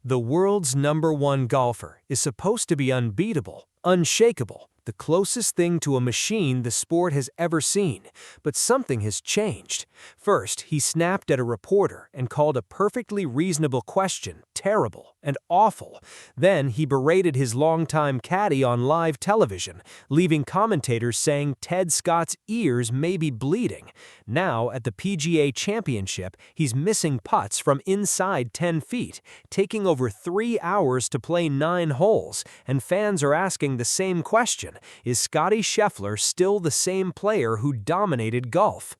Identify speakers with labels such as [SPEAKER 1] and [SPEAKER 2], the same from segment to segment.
[SPEAKER 1] The world's #1 golfer is supposed to be unbeatable, unshakable, the closest thing to a machine the sport has ever seen, but something has changed. First, he snapped at a reporter and called a perfectly reasonable question terrible and awful. Then he berated his longtime caddie on live television, leaving commentators saying Ted Scott's ears may be bleeding. Now, at the PGA Championship, he's missing putts from inside 10 feet, taking over 3 hours to play 9 holes, and fans are asking the same question. Is Scottie Scheffler still the same player who dominated golf?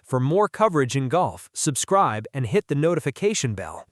[SPEAKER 1] For more coverage in golf, subscribe and hit the notification bell.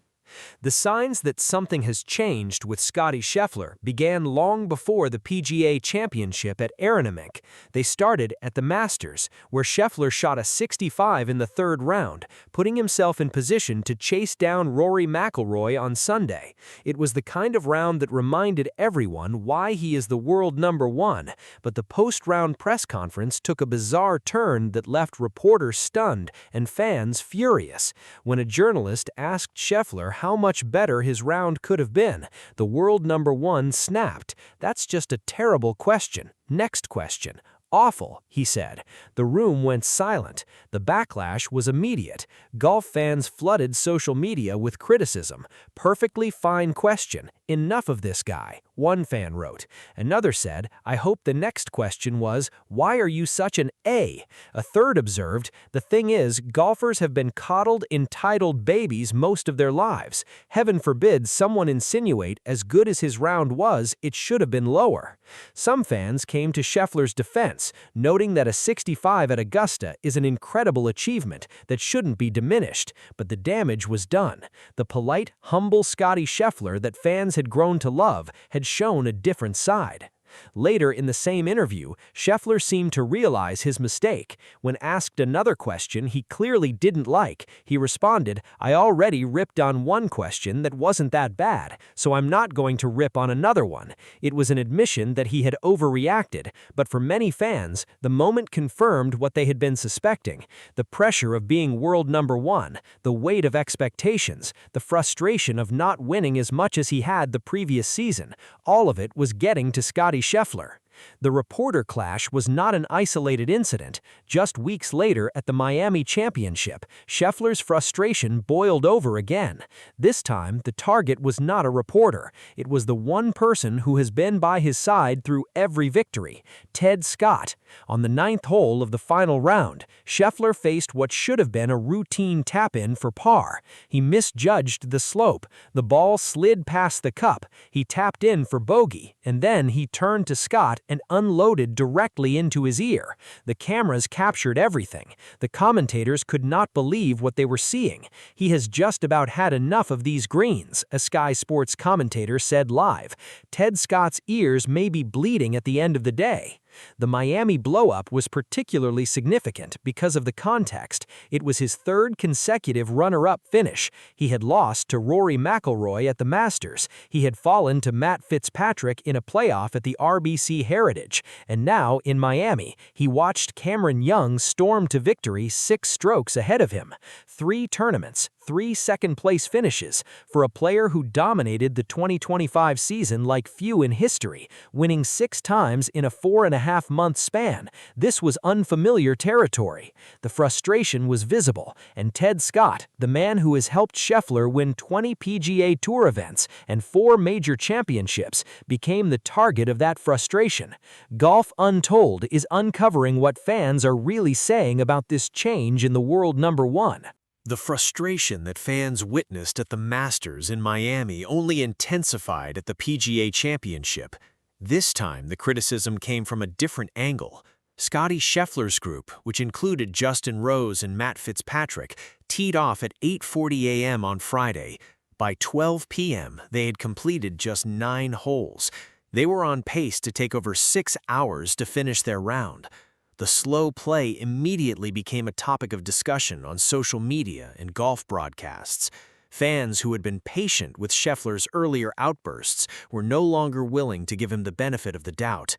[SPEAKER 1] The signs that something has changed with Scottie Scheffler began long before the PGA Championship at Arnhem. They started at the Masters, where Scheffler shot a 65 in the third round, putting himself in position to chase down Rory McIlroy on Sunday. It was the kind of round that reminded everyone why he is the world #1, but the post-round press conference took a bizarre turn that left reporters stunned and fans furious. When a journalist asked Scheffler how much better his round could have been, the world #1 snapped. "That's just a terrible question. Next question." "Awful," he said. The room went silent. The backlash was immediate. Golf fans flooded social media with criticism. "Perfectly fine question. Enough of this guy," one fan wrote. Another said, "I hope the next question was, why are you such an A?" A third observed, "The thing is, golfers have been coddled, entitled babies most of their lives. Heaven forbid someone insinuate as good as his round was, it should have been lower." Some fans came to Scheffler's defense, noting that a 65 at Augusta is an incredible achievement that shouldn't be diminished, but the damage was done. The polite, humble Scottie Scheffler that fans had grown to love had shown a different side. Later in the same interview, Scheffler seemed to realize his mistake. When asked another question he clearly didn't like, he responded, "I already ripped on one question that wasn't that bad, so I'm not going to rip on another one." It was an admission that he had overreacted, but for many fans, the moment confirmed what they had been suspecting. The pressure of being world #1, the weight of expectations, the frustration of not winning as much as he had the previous season, all of it was getting to Scottie Scheffler. The reporter clash was not an isolated incident. Just weeks later at the Miami Championship, Scheffler's frustration boiled over again. This time, the target was not a reporter. It was the one person who has been by his side through every victory, Ted Scott. On the 9th hole of the final round, Scheffler faced what should have been a routine tap-in for par. He misjudged the slope. The ball slid past the cup. He tapped in for bogey, and then he turned to Scott and unloaded directly into his ear. The cameras captured everything. The commentators could not believe what they were seeing. "He has just about had enough of these greens," a Sky Sports commentator said live. "Ted Scott's ears may be bleeding at the end of the day." The Miami blowup was particularly significant because of the context. It was his third consecutive runner-up finish. He had lost to Rory McIlroy at the Masters. He had fallen to Matt Fitzpatrick in a playoff at the RBC Heritage. And now, in Miami, he watched Cameron Young storm to victory 6 strokes ahead of him. 3 tournaments, 3 second-place finishes for a player who dominated the 2025 season like few in history, winning 6 times in a 4.5-month span. This was unfamiliar territory. The frustration was visible, and Ted Scott, the man who has helped Scheffler win 20 PGA Tour events and 4 major championships, became the target of that frustration. Golf Untold is uncovering what fans are really saying about this change in the world #1.
[SPEAKER 2] The frustration that fans witnessed at the Masters in Miami only intensified at the PGA Championship. This time, the criticism came from a different angle. Scottie Scheffler's group, which included Justin Rose and Matt Fitzpatrick, teed off at 8:40 a.m. on Friday. By 12 p.m., they had completed just 9 holes. They were on pace to take over 6 hours to finish their round. The slow play immediately became a topic of discussion on social media and golf broadcasts. Fans who had been patient with Scheffler's earlier outbursts were no longer willing to give him the benefit of the doubt.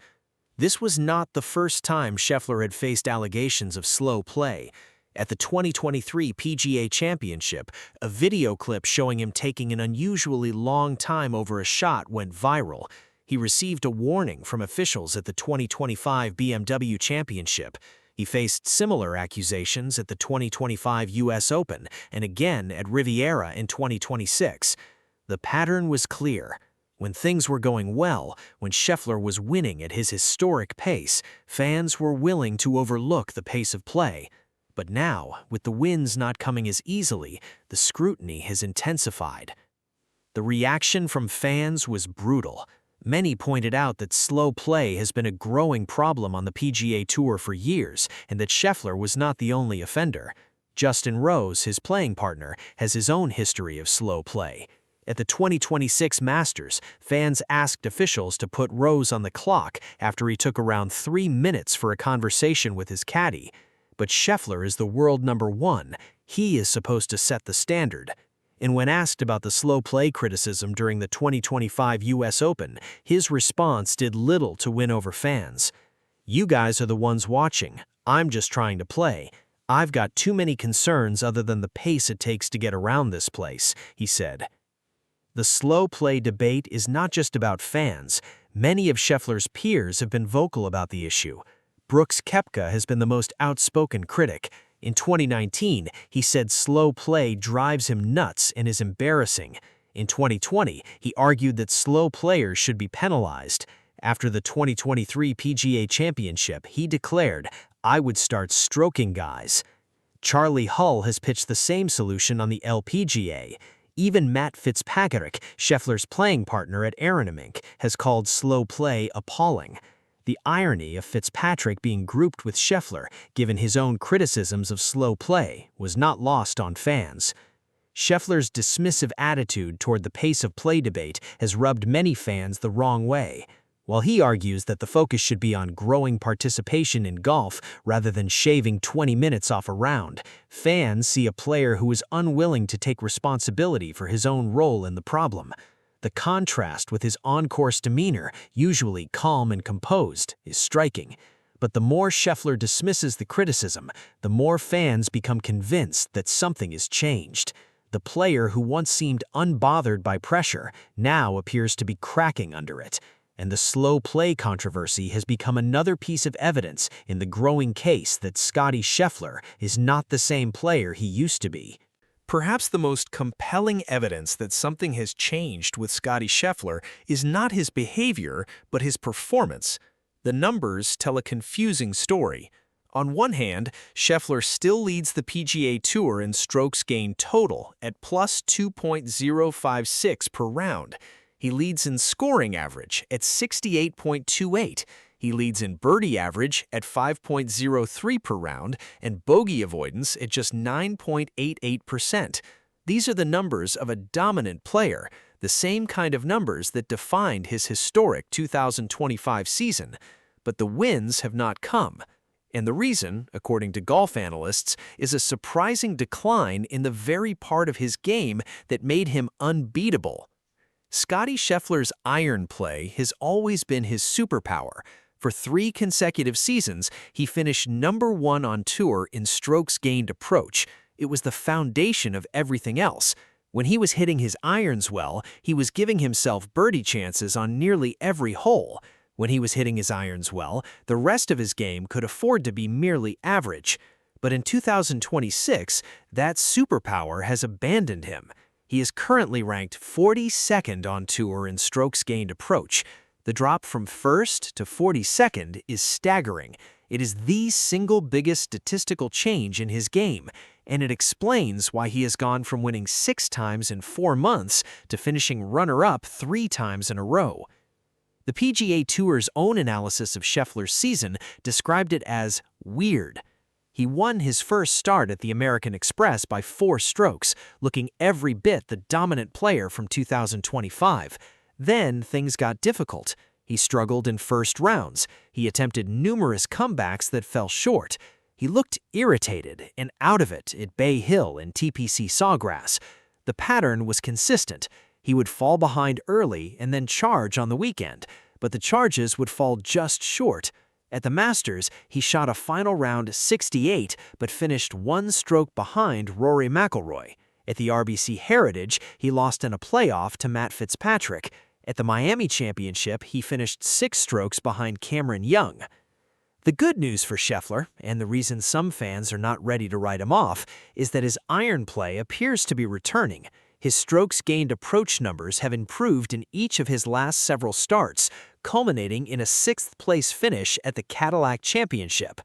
[SPEAKER 2] This was not the first time Scheffler had faced allegations of slow play. At the 2023 PGA Championship, a video clip showing him taking an unusually long time over a shot went viral. He received a warning from officials at the 2025 BMW Championship. He faced similar accusations at the 2025 US Open and again at Riviera in 2026. The pattern was clear. When things were going well, when Scheffler was winning at his historic pace, fans were willing to overlook the pace of play. But now, with the wins not coming as easily, the scrutiny has intensified. The reaction from fans was brutal. Many pointed out that slow play has been a growing problem on the PGA Tour for years, and that Scheffler was not the only offender. Justin Rose, his playing partner, has his own history of slow play. At the 2026 Masters, fans asked officials to put Rose on the clock after he took around 3 minutes for a conversation with his caddie. But Scheffler is the world #1. He is supposed to set the standard. And when asked about the slow play criticism during the 2025 US Open, his response did little to win over fans. "You guys are the ones watching. I'm just trying to play. I've got too many concerns other than the pace it takes to get around this place," he said. The slow play debate is not just about fans. Many of Scheffler's peers have been vocal about the issue. Brooks Koepka has been the most outspoken critic. In 2019, he said slow play drives him nuts and is embarrassing. In 2020, he argued that slow players should be penalized. After the 2023 PGA Championship, he declared, "I would start stroking guys." Charlie Hull has pitched the same solution on the LPGA. Even Matt Fitzpatrick, Scheffler's playing partner at Aronimink, has called slow play appalling. The irony of Fitzpatrick being grouped with Scheffler, given his own criticisms of slow play, was not lost on fans. Scheffler's dismissive attitude toward the pace of play debate has rubbed many fans the wrong way. While he argues that the focus should be on growing participation in golf rather than shaving 20 minutes off a round, fans see a player who is unwilling to take responsibility for his own role in the problem. The contrast with his on-course demeanor, usually calm and composed, is striking. But the more Scheffler dismisses the criticism, the more fans become convinced that something has changed. The player who once seemed unbothered by pressure now appears to be cracking under it. And the slow play controversy has become another piece of evidence in the growing case that Scottie Scheffler is not the same player he used to be. Perhaps the most compelling evidence that something has changed with Scottie Scheffler is not his behavior, but his performance. The numbers tell a confusing story. On one hand, Scheffler still leads the PGA Tour in strokes gained total at plus 2.056 per round. He leads in scoring average at 68.28. He leads in birdie average at 5.03 per round and bogey avoidance at just 9.88%. These are the numbers of a dominant player, the same kind of numbers that defined his historic 2025 season. But the wins have not come. And the reason, according to golf analysts, is a surprising decline in the very part of his game that made him unbeatable. Scottie Scheffler's iron play has always been his superpower. For 3 consecutive seasons, he finished #1 on tour in strokes gained approach. It was the foundation of everything else. When he was hitting his irons well, he was giving himself birdie chances on nearly every hole. When he was hitting his irons well, the rest of his game could afford to be merely average. But in 2026, that superpower has abandoned him. He is currently ranked 42nd on tour in strokes gained approach. The drop from 1st to 42nd is staggering. It is the single biggest statistical change in his game, and it explains why he has gone from winning 6 times in 4 months to finishing runner-up 3 times in a row. The PGA Tour's own analysis of Scheffler's season described it as weird. He won his first start at the American Express by 4 strokes, looking every bit the dominant player from 2025. Then things got difficult. He struggled in first rounds. He attempted numerous comebacks that fell short. He looked irritated and out of it at Bay Hill and TPC Sawgrass. The pattern was consistent. He would fall behind early and then charge on the weekend, but the charges would fall just short. At the Masters, he shot a final round 68 but finished one stroke behind Rory McIlroy. At the RBC Heritage, he lost in a playoff to Matt Fitzpatrick. At the Miami Championship, he finished 6 strokes behind Cameron Young. The good news for Scheffler, and the reason some fans are not ready to write him off, is that his iron play appears to be returning. His strokes gained approach numbers have improved in each of his last several starts, culminating in a 6th-place finish at the Cadillac Championship.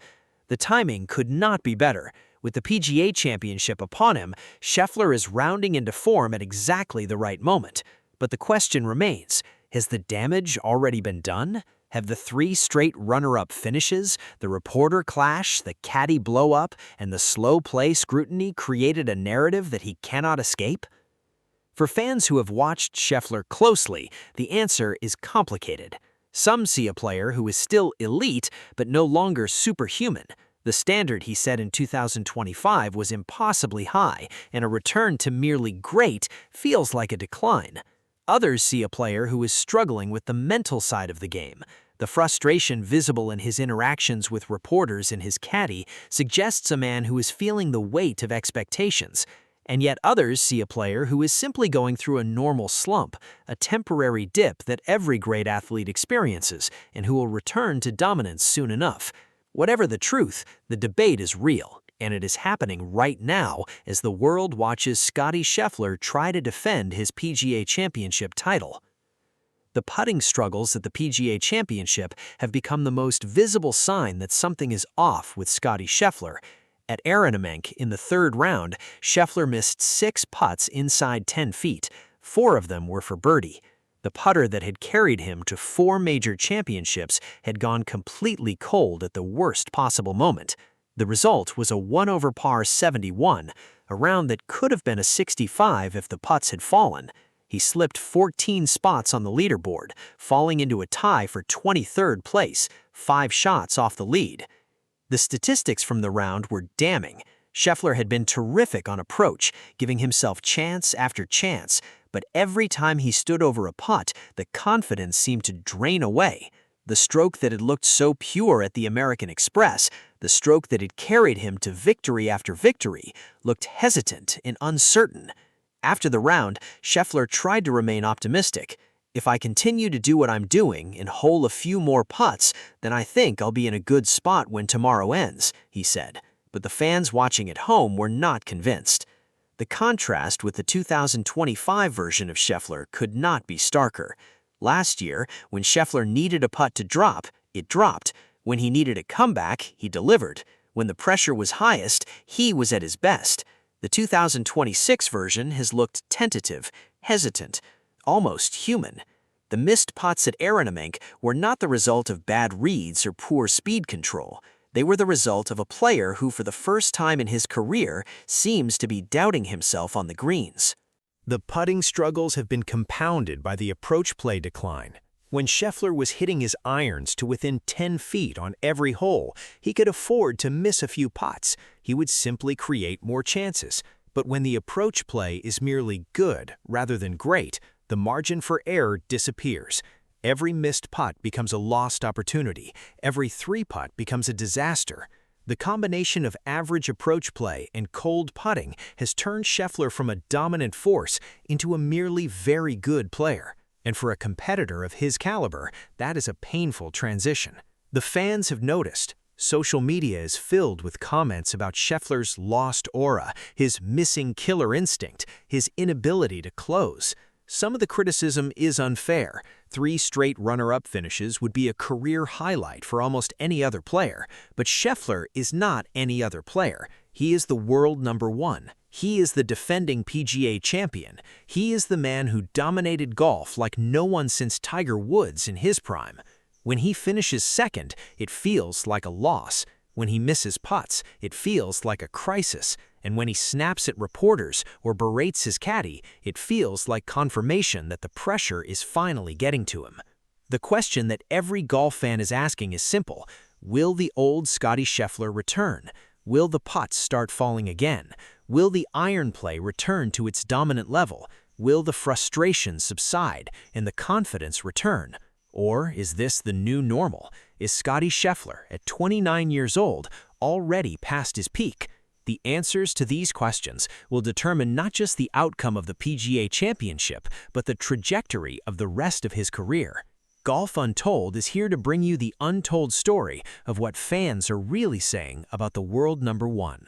[SPEAKER 2] The timing could not be better. With the PGA Championship upon him, Scheffler is rounding into form at exactly the right moment. But the question remains, has the damage already been done? Have the 3 straight runner-up finishes, the reporter clash, the caddie blow-up, and the slow play scrutiny created a narrative that he cannot escape? For fans who have watched Scheffler closely, the answer is complicated. Some see a player who is still elite but no longer superhuman. The standard he set in 2025 was impossibly high, and a return to merely great feels like a decline. Others see a player who is struggling with the mental side of the game. The frustration visible in his interactions with reporters and his caddy suggests a man who is feeling the weight of expectations. And yet others see a player who is simply going through a normal slump, a temporary dip that every great athlete experiences, and who will return to dominance soon enough. Whatever the truth, the debate is real, and it is happening right now as the world watches Scottie Scheffler try to defend his PGA Championship title. The putting struggles at the PGA Championship have become the most visible sign that something is off with Scottie Scheffler. At Aranamank, in the 3rd round, Scheffler missed 6 putts inside 10 feet. 4 of them were for birdie. The putter that had carried him to 4 major championships had gone completely cold at the worst possible moment. The result was a 1-over-par 71, a round that could have been a 65 if the putts had fallen. He slipped 14 spots on the leaderboard, falling into a tie for 23rd place, 5 shots off the lead. The statistics from the round were damning. Scheffler had been terrific on approach, giving himself chance after chance, but every time he stood over a putt, the confidence seemed to drain away. The stroke that had looked so pure at the American Express, the stroke that had carried him to victory after victory, looked hesitant and uncertain. After the round, Scheffler tried to remain optimistic. "If I continue to do what I'm doing and hole a few more putts, then I think I'll be in a good spot when tomorrow ends," he said. But the fans watching at home were not convinced. The contrast with the 2025 version of Scheffler could not be starker. Last year, when Scheffler needed a putt to drop, it dropped. When he needed a comeback, he delivered. When the pressure was highest, he was at his best. The 2026 version has looked tentative, hesitant, almost human. The missed putts at Aranamank were not the result of bad reads or poor speed control. They were the result of a player who, for the first time in his career, seems to be doubting himself on the greens. The putting struggles have been compounded by the approach play decline. When Scheffler was hitting his irons to within 10 feet on every hole, he could afford to miss a few putts. He would simply create more chances. But when the approach play is merely good rather than great, the margin for error disappears. Every missed putt becomes a lost opportunity. Every 3-putt becomes a disaster. The combination of average approach play and cold putting has turned Scheffler from a dominant force into a merely very good player. And for a competitor of his caliber, that is a painful transition. The fans have noticed. Social media is filled with comments about Scheffler's lost aura, his missing killer instinct, his inability to close. Some of the criticism is unfair. 3 straight runner-up finishes would be a career highlight for almost any other player, but Scheffler is not any other player. He is the world #1. He is the defending PGA champion. He is the man who dominated golf like no one since Tiger Woods in his prime. When he finishes second, it feels like a loss. When he misses putts, it feels like a crisis. And when he snaps at reporters or berates his caddy, it feels like confirmation that the pressure is finally getting to him. The question that every golf fan is asking is simple. Will the old Scottie Scheffler return? Will the putts start falling again? Will the iron play return to its dominant level? Will the frustration subside and the confidence return? Or is this the new normal? Is Scottie Scheffler, at 29 years old, already past his peak? The answers to these questions will determine not just the outcome of the PGA Championship, but the trajectory of the rest of his career. Golf Untold is here to bring you the untold story of what fans are really saying about the world number one.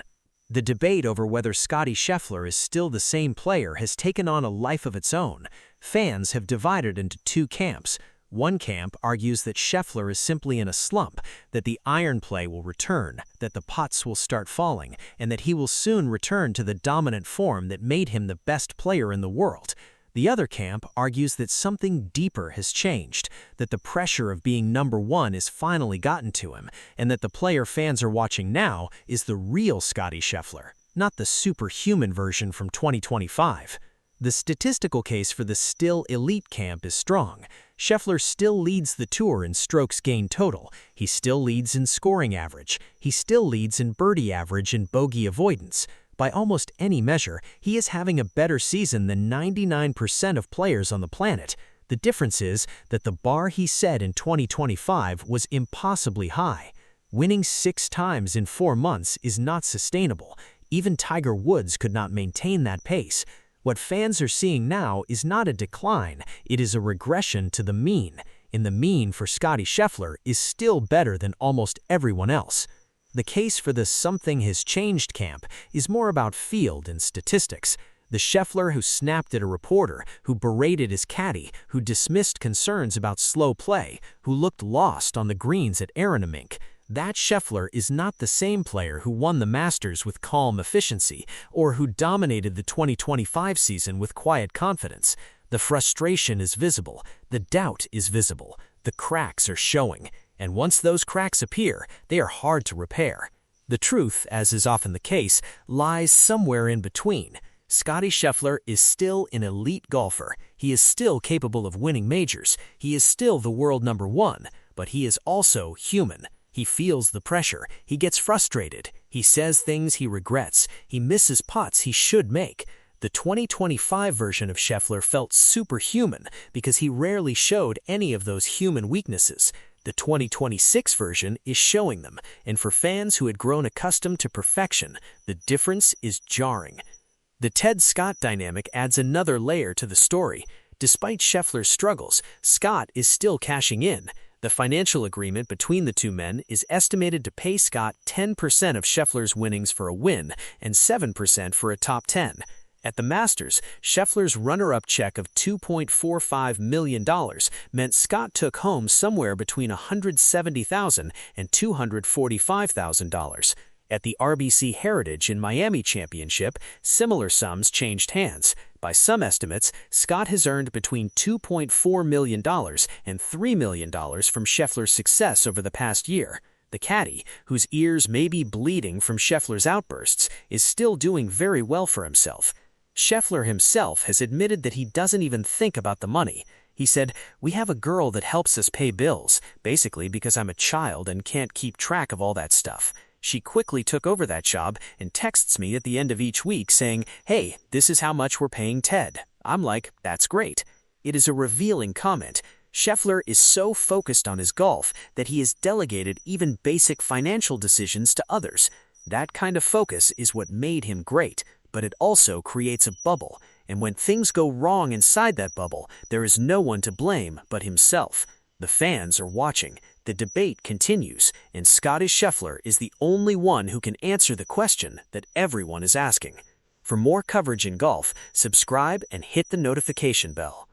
[SPEAKER 2] The debate over whether Scottie Scheffler is still the same player has taken on a life of its own. Fans have divided into two camps. One camp argues that Scheffler is simply in a slump, that the iron play will return, that the putts will start falling, and that he will soon return to the dominant form that made him the best player in the world. The other camp argues that something deeper has changed, that the pressure of being number one has finally gotten to him, and that the player fans are watching now is the real Scottie Scheffler, not the superhuman version from 2025. The statistical case for the still elite camp is strong. Scheffler still leads the tour in strokes gained total. He still leads in scoring average. He still leads in birdie average and bogey avoidance. By almost any measure, he is having a better season than 99% of players on the planet. The difference is that the bar he set in 2025 was impossibly high. Winning 6 times in 4 months is not sustainable. Even Tiger Woods could not maintain that pace. What fans are seeing now is not a decline, it is a regression to the mean. And the mean for Scottie Scheffler is still better than almost everyone else. The case for the something has changed camp is more about field and statistics. The Scheffler who snapped at a reporter, who berated his caddy, who dismissed concerns about slow play, who looked lost on the greens at Aronimink, that Scheffler is not the same player who won the Masters with calm efficiency or who dominated the 2025 season with quiet confidence. The frustration is visible, the doubt is visible, the cracks are showing, and once those cracks appear, they are hard to repair. The truth, as is often the case, lies somewhere in between. Scottie Scheffler is still an elite golfer. He is still capable of winning majors. He is still the world number one, but he is also human. He feels the pressure. He gets frustrated. He says things he regrets. He misses putts he should make. The 2025 version of Scheffler felt superhuman because he rarely showed any of those human weaknesses. The 2026 version is showing them, and for fans who had grown accustomed to perfection, the difference is jarring. The Ted Scott dynamic adds another layer to the story. Despite Scheffler's struggles, Scott is still cashing in. The financial agreement between the two men is estimated to pay Scott 10% of Scheffler's winnings for a win and 7% for a top 10. At the Masters, Scheffler's runner-up check of $2.45 million meant Scott took home somewhere between $170,000 and $245,000. At the RBC Heritage in Miami Championship, similar sums changed hands. By some estimates, Scott has earned between $2.4 million and $3 million from Scheffler's success over the past year. The caddy, whose ears may be bleeding from Scheffler's outbursts, is still doing very well for himself. Scheffler himself has admitted that he doesn't even think about the money. He said, "We have a girl that helps us pay bills, basically because I'm a child and can't keep track of all that stuff. She quickly took over that job and texts me at the end of each week saying, 'Hey, this is how much we're paying Ted.' I'm like, 'That's great.'" It is a revealing comment. Scheffler is so focused on his golf that he has delegated even basic financial decisions to others. That kind of focus is what made him great, but it also creates a bubble, and when things go wrong inside that bubble, there is no one to blame but himself. The fans are watching. The debate continues, and Scottie Scheffler is the only one who can answer the question that everyone is asking. For more coverage in golf, subscribe and hit the notification bell.